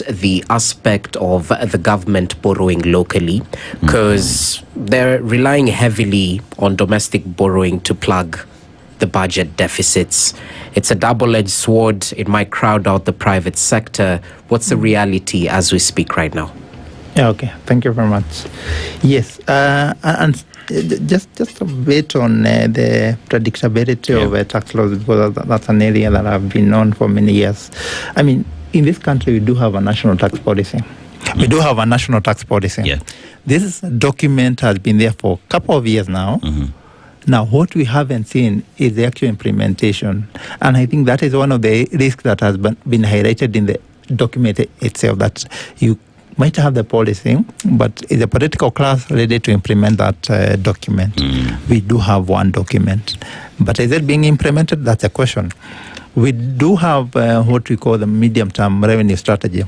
at the aspect of the government borrowing locally, because they're relying heavily on domestic borrowing to plug the budget deficits. It's a double-edged sword. It might crowd out the private sector. What's the reality as we speak right now? Yeah, okay. Thank you very much. Yes, and just a bit on the predictability of tax laws, because that's an area that I've been on for many years. I mean, in this country, we do have a national tax policy. We do have a national tax policy. Yeah. This document has been there for a couple of years now. Now, what we haven't seen is the actual implementation. And I think that is one of the risks that has been highlighted in the document itself, that you might have the policy, but is the political class ready to implement that document? We do have one document, but is it being implemented? That's a question. We do have what we call the medium-term revenue strategy,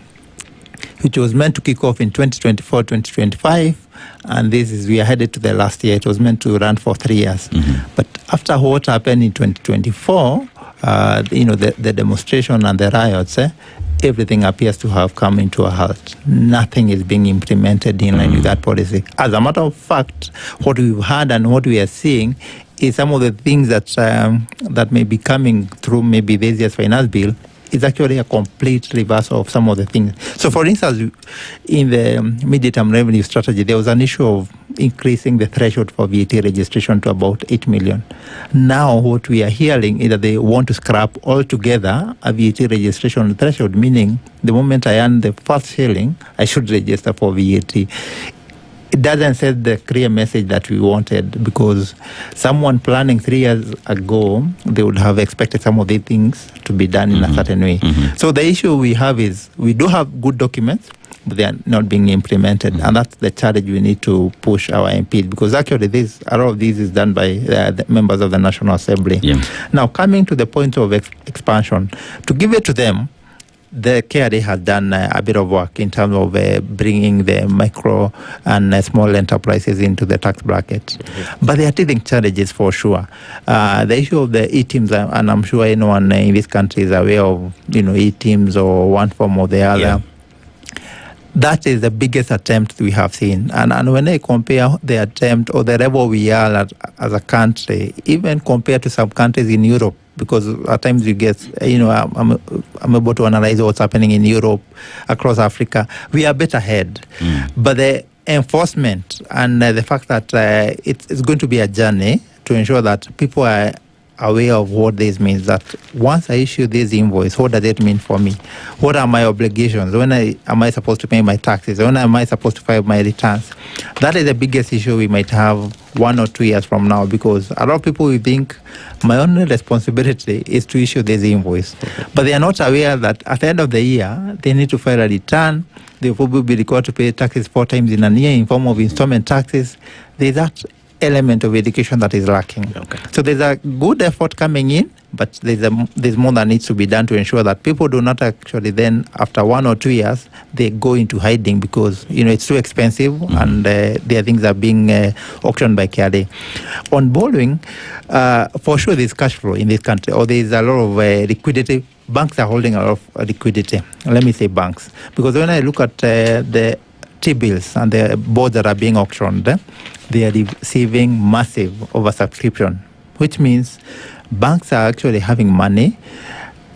which was meant to kick off in 2024, 2025, and we are headed to the last year. It was meant to run for 3 years. But after what happened in 2024, the demonstration and the riots, everything appears to have come into a halt. Nothing is being implemented in line with that policy. As a matter of fact, what we've had and what we are seeing is some of the things that may be coming through maybe this year's finance bill is actually a complete reversal of some of the things. So, for instance, in the mid-term revenue strategy, there was an issue of increasing the threshold for VAT registration to about 8 million. Now, what we are hearing is that they want to scrap altogether a VAT registration threshold, meaning the moment I earn the first shilling, I should register for VAT. It doesn't send the clear message that we wanted, because someone planning 3 years ago, they would have expected some of the things to be done in a certain way. So the issue we have is we do have good documents, but they are not being implemented. And that's the challenge we need to push our MPs, because actually a lot of this is done by the members of the National Assembly. Now, coming to the point of expansion, to give it to them, the KRA has done a bit of work in terms of bringing the micro and small enterprises into the tax bracket. But they are teething challenges for sure. The issue of the e-teams, and I'm sure anyone in this country is aware of, e-teams or one form or the other. That is the biggest attempt we have seen. And when I compare the attempt or the level we are at as a country, even compared to some countries in Europe, because at times you get, I'm able to analyze what's happening in Europe, across Africa, we are better ahead. But the enforcement and the fact that it's going to be a journey to ensure that people are aware of what this means, that once I issue this invoice, what does it mean for me? What are my obligations? When am I supposed to pay my taxes? When am I supposed to file my returns? That is the biggest issue we might have 1 or 2 years from now, because a lot of people will think my only responsibility is to issue this invoice. But they are not aware that at the end of the year, they need to file a return. They will probably be required to pay taxes 4 times in a year in form of installment taxes. There's that element of education that is lacking. So there's a good effort coming in, but there's more that needs to be done to ensure that people do not actually then, after 1 or 2 years, they go into hiding because it's too expensive and their things are being auctioned by KRA. On borrowing, for sure there's cash flow in this country, or there's a lot of liquidity. Banks are holding a lot of liquidity. Let me say banks, because when I look at the T-bills and the bonds that are being auctioned, they are receiving massive oversubscription, which means banks are actually having money.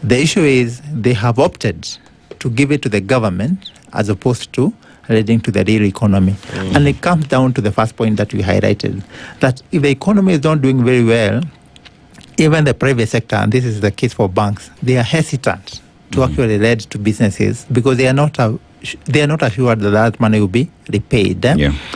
The issue is they have opted to give it to the government as opposed to leading to the real economy. And it comes down to the first point that we highlighted, that if the economy is not doing very well, even the private sector, and this is the case for banks, they are hesitant to actually lend to businesses because they are not assured that money will be repaid.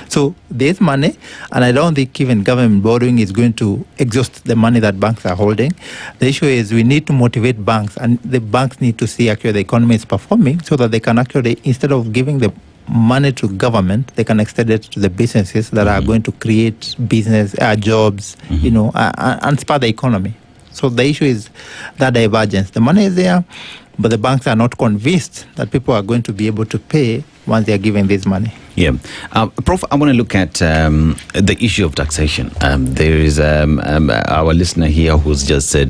So there's money, and I don't think even government borrowing is going to exhaust the money that banks are holding. The issue is we need to motivate banks, and the banks need to see actually the economy is performing so that they can actually, instead of giving the money to government, they can extend it to the businesses that are going to create business, jobs, and spur the economy. So the issue is that divergence. The money is there, but the banks are not convinced that people are going to be able to pay once they are given this money. Prof, I want to look at the issue of taxation. There is our listener here who's just said